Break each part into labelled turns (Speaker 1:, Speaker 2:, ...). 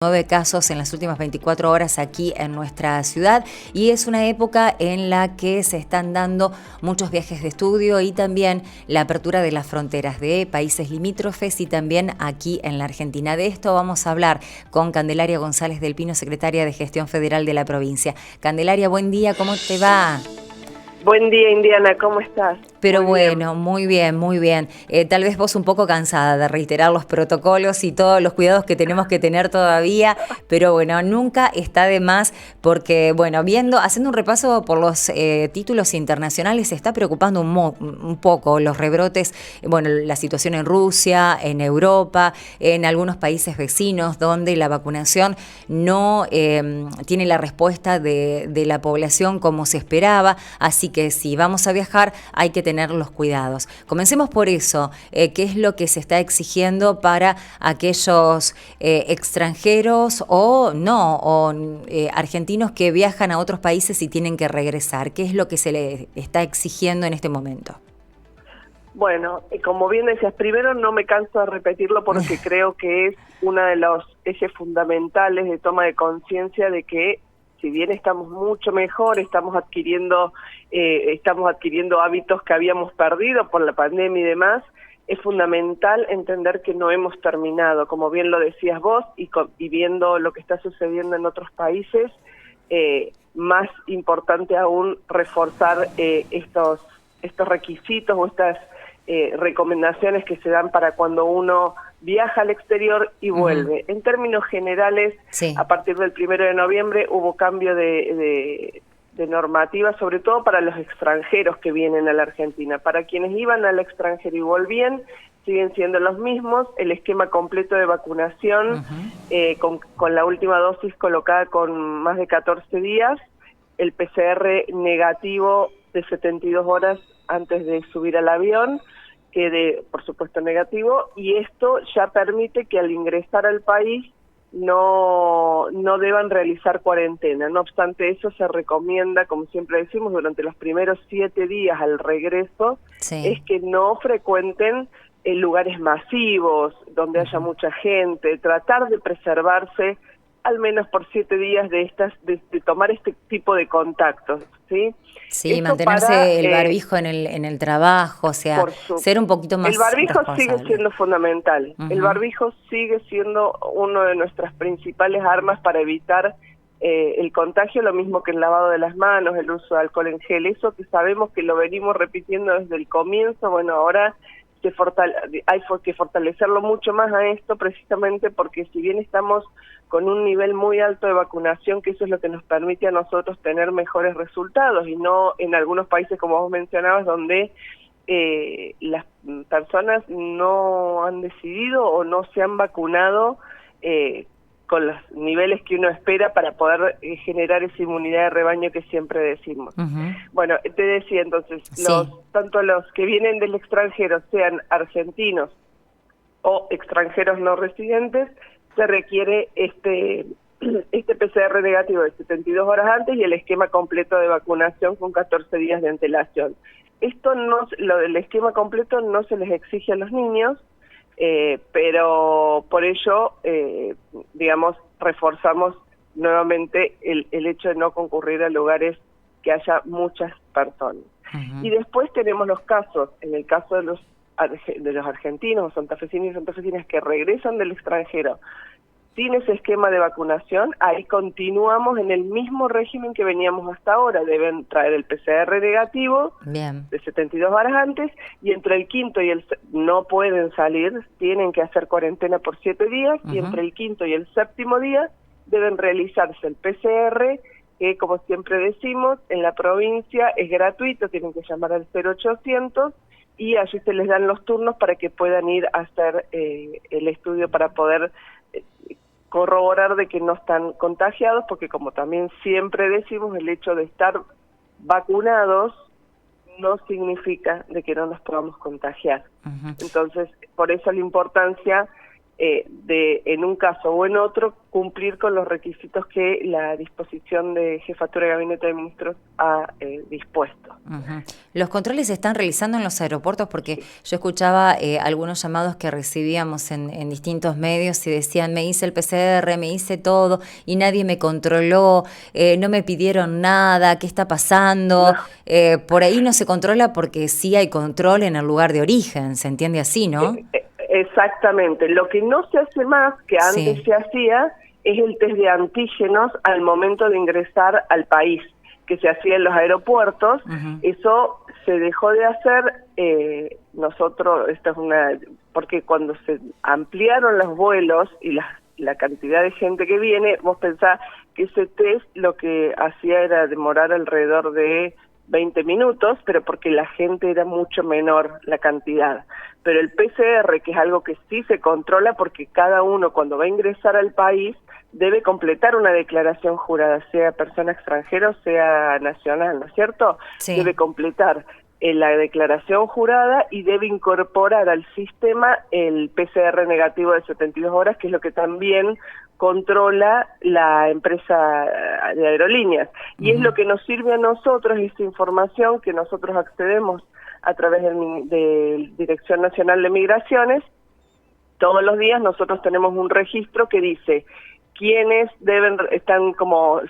Speaker 1: 9 casos en las últimas 24 horas aquí en nuestra ciudad y es una época en la que se están dando muchos viajes de estudio y también la apertura de las fronteras de países limítrofes y también aquí en la Argentina. De esto vamos a hablar con Candelaria González del Pino, secretaria de Gestión Federal de la provincia. Candelaria, buen día, ¿cómo te va?
Speaker 2: Buen día, Indiana, ¿cómo estás?
Speaker 1: Pero
Speaker 2: Muy bien.
Speaker 1: bueno, muy bien, muy bien. Tal vez vos un poco cansada de reiterar los protocolos y todos los cuidados que tenemos que tener todavía, pero bueno, nunca está de más porque, bueno, haciendo un repaso por los títulos internacionales, se está preocupando un poco los rebrotes, bueno, la situación en Rusia, en Europa, en algunos países vecinos donde la vacunación no tiene la respuesta de la población como se esperaba, así que si vamos a viajar hay que tener los cuidados. Comencemos por eso, ¿qué es lo que se está exigiendo para aquellos extranjeros o no, argentinos que viajan a otros países y tienen que regresar? ¿Qué es lo que se le está exigiendo en este momento?
Speaker 2: Bueno, como bien decías, primero no me canso de repetirlo porque creo que es uno de los ejes fundamentales de toma de conciencia de que si bien estamos mucho mejor, estamos adquiriendo hábitos que habíamos perdido por la pandemia y demás, es fundamental entender que no hemos terminado, como bien lo decías vos, y viendo lo que está sucediendo en otros países, más importante aún reforzar estos requisitos o estas recomendaciones que se dan para cuando uno viaja al exterior y vuelve. En términos generales,
Speaker 1: Sí.
Speaker 2: a partir del 1 de noviembre hubo cambio de normativa, sobre todo para los extranjeros que vienen a la Argentina. Para quienes iban al extranjero y volvían, siguen siendo los mismos, el esquema completo de vacunación, con la última dosis colocada con más de 14 días, el PCR negativo de 72 horas antes de subir al avión, quede por supuesto negativo, y esto ya permite que al ingresar al país no deban realizar cuarentena. No obstante eso, se recomienda, como siempre decimos, durante los primeros 7 días al regreso,
Speaker 1: Sí.
Speaker 2: es que no frecuenten lugares masivos, donde haya mucha gente, tratar de preservarse al menos por 7 días de tomar este tipo de contactos, ¿sí?
Speaker 1: Sí,
Speaker 2: Esto
Speaker 1: mantenerse
Speaker 2: para,
Speaker 1: el barbijo en el trabajo, o sea, ser un poquito
Speaker 2: el
Speaker 1: más
Speaker 2: barbijo sigue
Speaker 1: responsable.
Speaker 2: siendo fundamental. El barbijo sigue siendo una de nuestras principales armas para evitar el contagio, lo mismo que el lavado de las manos, el uso de alcohol en gel, eso que sabemos que lo venimos repitiendo desde el comienzo. Bueno, ahora hay que fortalecerlo mucho más a esto, precisamente porque si bien estamos con un nivel muy alto de vacunación, que eso es lo que nos permite a nosotros tener mejores resultados, y no en algunos países, como vos mencionabas, donde las personas no han decidido o no se han vacunado con los niveles que uno espera para poder generar esa inmunidad de rebaño que siempre decimos. Bueno, te decía entonces,
Speaker 1: Sí.
Speaker 2: tanto los que vienen del extranjero, sean argentinos o extranjeros no residentes, se requiere este PCR negativo de 72 horas antes y el esquema completo de vacunación con 14 días de antelación. Esto lo del esquema completo no se les exige a los niños, pero por ello, digamos, reforzamos nuevamente el hecho de no concurrir a lugares que haya muchas personas. Y después tenemos los casos, en el caso de los argentinos, santafesinos y santafesinas que regresan del extranjero sin ese esquema de vacunación, ahí continuamos en el mismo régimen que veníamos hasta ahora. Deben traer el PCR negativo.
Speaker 1: Bien.
Speaker 2: De 72 horas antes, y entre el quinto y no pueden salir, tienen que hacer cuarentena por 7 días, y entre el quinto y el séptimo día deben realizarse el PCR, que como siempre decimos, en la provincia es gratuito, tienen que llamar al 0800, y allí se les dan los turnos para que puedan ir a hacer el estudio para poder corroborar de que no están contagiados, porque como también siempre decimos, el hecho de estar vacunados no significa de que no nos podamos contagiar. Entonces, por eso la importancia de, en un caso o en otro, cumplir con los requisitos que la disposición de Jefatura de Gabinete de Ministros ha dispuesto.
Speaker 1: Uh-huh. ¿Los controles se están realizando en los aeropuertos? Porque yo escuchaba algunos llamados que recibíamos en distintos medios y decían, me hice el PCR, me hice todo y nadie me controló, no me pidieron nada, ¿qué está pasando?
Speaker 2: No.
Speaker 1: Por ahí no se controla porque sí hay control en el lugar de origen, ¿se entiende así, no?
Speaker 2: Exactamente. Lo que no se hace más, que antes
Speaker 1: Sí.
Speaker 2: se hacía, es el test de antígenos al momento de ingresar al país, que se hacía en los aeropuertos.
Speaker 1: Uh-huh.
Speaker 2: Eso se dejó de hacer. Nosotros, esta es porque cuando se ampliaron los vuelos y la cantidad de gente que viene, vos pensás que ese test lo que hacía era demorar alrededor de 20 minutos, pero porque la gente era mucho menor la cantidad. Pero el PCR, que es algo que sí se controla, porque cada uno cuando va a ingresar al país debe completar una declaración jurada, sea persona extranjera o sea nacional, ¿no es cierto?
Speaker 1: Sí.
Speaker 2: Debe completar la declaración jurada y debe incorporar al sistema el PCR negativo de 72 horas, que es lo que también controla la empresa de aerolíneas. Y es lo que nos sirve a nosotros, esta información que nosotros accedemos a través de Dirección Nacional de Migraciones. Todos los días nosotros tenemos un registro que dice quiénes están como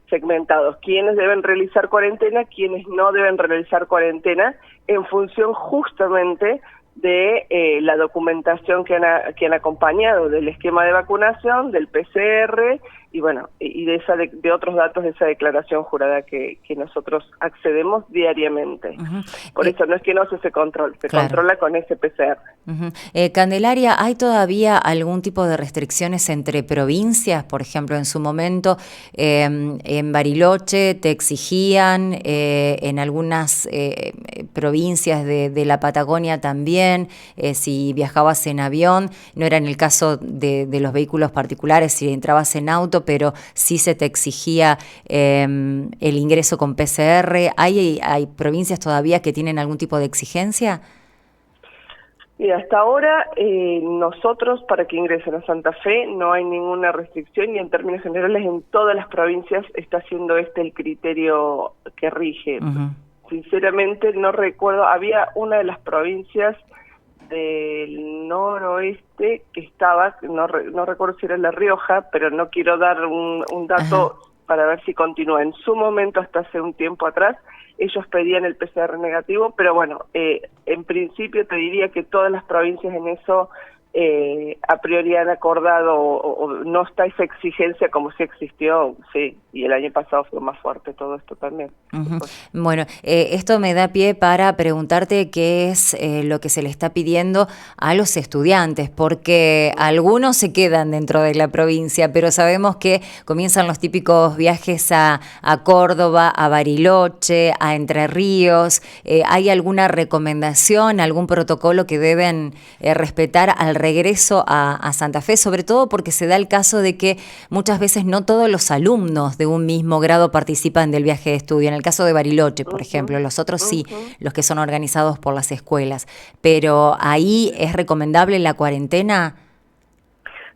Speaker 2: segmentados, quiénes deben realizar cuarentena, quiénes no deben realizar cuarentena, en función justamente de la documentación que han acompañado del esquema de vacunación, del PCR y bueno, y de otros datos de esa declaración jurada que nosotros accedemos diariamente.
Speaker 1: Uh-huh.
Speaker 2: Por eso no es que no se control, se
Speaker 1: claro.
Speaker 2: controla con ese PCR.
Speaker 1: Uh-huh. Candelaria, ¿hay todavía algún tipo de restricciones entre provincias? Por ejemplo, en su momento en Bariloche te exigían, en algunas provincias de la Patagonia también, si viajabas en avión, no era en el caso de los vehículos particulares, si entrabas en auto, pero sí se te exigía el ingreso con PCR. ¿Hay provincias todavía que tienen algún tipo de exigencia?
Speaker 2: Y hasta ahora nosotros para que ingresen a Santa Fe no hay ninguna restricción y en términos generales en todas las provincias está siendo el criterio que rige.
Speaker 1: Uh-huh.
Speaker 2: Sinceramente no recuerdo, había una de las provincias del noroeste que estaba, no recuerdo si era La Rioja, pero no quiero dar un dato para ver si continúa. En su momento, hasta hace un tiempo atrás, ellos pedían el PCR negativo, pero bueno, en principio te diría que todas las provincias en eso a priori han acordado o no está esa exigencia como si existió, sí, y el año pasado fue más fuerte todo esto también.
Speaker 1: Uh-huh. Bueno, esto me da pie para preguntarte qué es lo que se le está pidiendo a los estudiantes, porque algunos se quedan dentro de la provincia, pero sabemos que comienzan los típicos viajes a Córdoba, a Bariloche, a Entre Ríos. ¿Hay alguna recomendación, algún protocolo que deben respetar al regreso a Santa Fe? Sobre todo porque se da el caso de que muchas veces no todos los alumnos de un mismo grado participan del viaje de estudio. En el caso de Bariloche, por ejemplo, los otros sí, los que son organizados por las escuelas. Pero ahí es recomendable la cuarentena.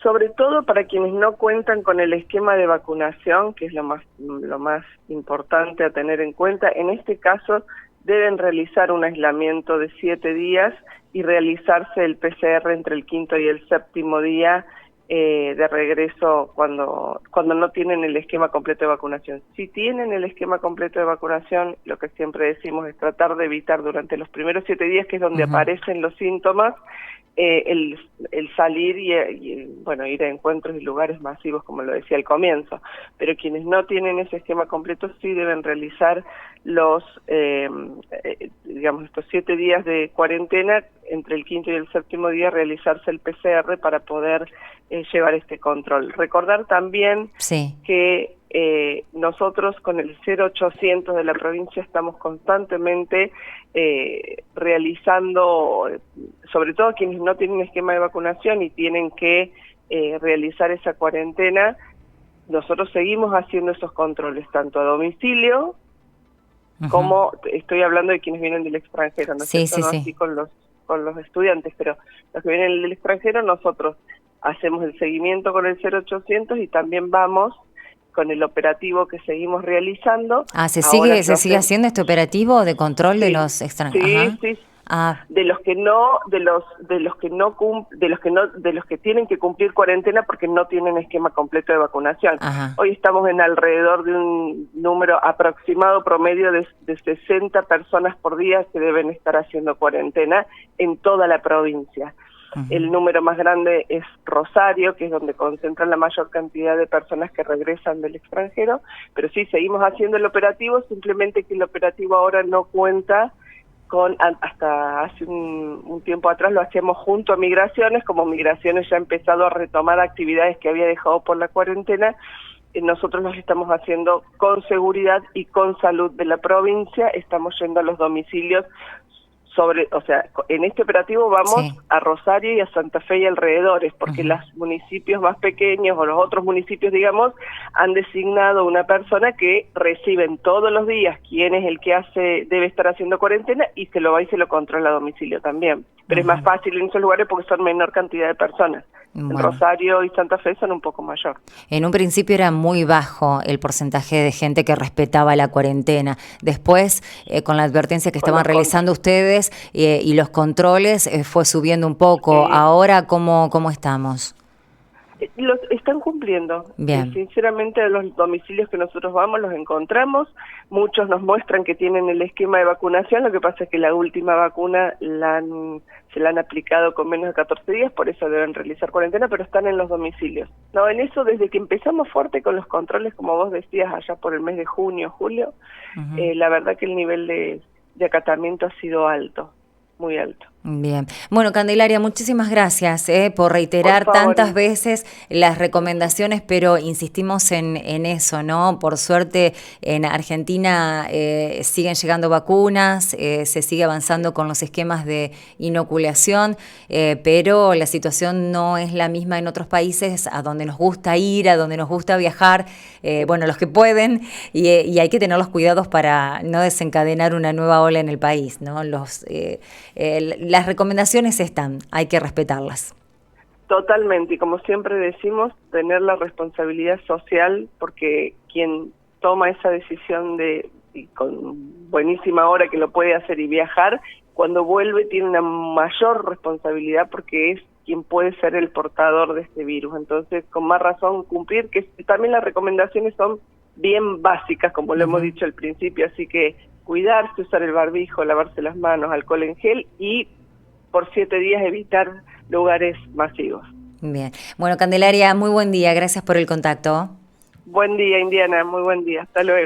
Speaker 2: Sobre todo para quienes no cuentan con el esquema de vacunación, que es lo más importante a tener en cuenta. En este caso deben realizar un aislamiento de 7 días y realizarse el PCR entre el 5º y el 7º día de regreso cuando no tienen el esquema completo de vacunación. Si tienen el esquema completo de vacunación, lo que siempre decimos es tratar de evitar durante los primeros 7 días, que es donde aparecen los síntomas, el salir y bueno, ir a encuentros y lugares masivos, como lo decía al comienzo. Pero quienes no tienen ese esquema completo sí deben realizar estos 7 días de cuarentena, entre el 5º y el 7º día realizarse el PCR para poder llevar este control. Recordar también que nosotros con el 0800 de la provincia estamos constantemente realizando, sobre todo quienes no tienen esquema de vacunación y tienen que realizar esa cuarentena, nosotros seguimos haciendo esos controles tanto a domicilio como estoy hablando de quienes vienen del extranjero, ¿no es cierto? No así con los estudiantes, pero los que vienen del extranjero nosotros hacemos el seguimiento con el 0800 y también vamos con el operativo que seguimos realizando.
Speaker 1: ¿Se
Speaker 2: Ahora
Speaker 1: sigue haciendo este operativo de control de
Speaker 2: sí,
Speaker 1: los extranjeros?
Speaker 2: sí. De los que tienen que cumplir cuarentena porque no tienen esquema completo de vacunación.
Speaker 1: Ajá.
Speaker 2: Hoy estamos en alrededor de un número aproximado promedio de 60 personas por día que deben estar haciendo cuarentena en toda la provincia. El número más grande es Rosario, que es donde concentran la mayor cantidad de personas que regresan del extranjero, pero sí, seguimos haciendo el operativo, simplemente que el operativo ahora no cuenta hasta hace un tiempo atrás lo hacíamos junto a Migraciones, como Migraciones ya ha empezado a retomar actividades que había dejado por la cuarentena, nosotros los estamos haciendo con seguridad y con salud de la provincia, estamos yendo a los domicilios en este operativo vamos a Rosario y a Santa Fe y alrededores, porque los municipios más pequeños o los otros municipios, digamos, han designado una persona que reciben todos los días quién es el que debe estar haciendo cuarentena y se lo va y se lo controla a domicilio también. Pero es más fácil en esos lugares porque son menor cantidad de personas. En Rosario y Santa Fe son un poco mayor.
Speaker 1: En un principio era muy bajo el porcentaje de gente que respetaba la cuarentena. Después, con la advertencia que estaban realizando ustedes y los controles, fue subiendo un poco. Ahora, ¿cómo estamos?
Speaker 2: Los están cumpliendo.
Speaker 1: Bien.
Speaker 2: Sinceramente, a los domicilios que nosotros vamos los encontramos. Muchos nos muestran que tienen el esquema de vacunación. Lo que pasa es que la última vacuna se la han aplicado con menos de 14 días, por eso deben realizar cuarentena, pero están en los domicilios. No, en eso, desde que empezamos fuerte con los controles, como vos decías, allá por el mes de junio, julio, la verdad que el nivel de acatamiento ha sido alto. Muy alto.
Speaker 1: Bien. Bueno, Candelaria, muchísimas gracias por reiterar tantas veces las recomendaciones, pero insistimos en eso, ¿no? Por suerte en Argentina siguen llegando vacunas, se sigue avanzando con los esquemas de inoculación, pero la situación no es la misma en otros países a donde nos gusta ir, a donde nos gusta viajar, bueno, los que pueden, y hay que tener los cuidados para no desencadenar una nueva ola en el país, ¿no? Las recomendaciones están, hay que respetarlas.
Speaker 2: Totalmente, y como siempre decimos, tener la responsabilidad social, porque quien toma esa decisión y con buenísima hora que lo puede hacer y viajar, cuando vuelve tiene una mayor responsabilidad porque es quien puede ser el portador de este virus. Entonces, con más razón cumplir, que también las recomendaciones son bien básicas, como lo hemos dicho al principio, así que cuidarse, usar el barbijo, lavarse las manos, alcohol en gel y por 7 días evitar lugares masivos.
Speaker 1: Bien. Bueno, Candelaria, muy buen día. Gracias por el contacto.
Speaker 2: Buen día, Indiana. Muy buen día. Hasta luego.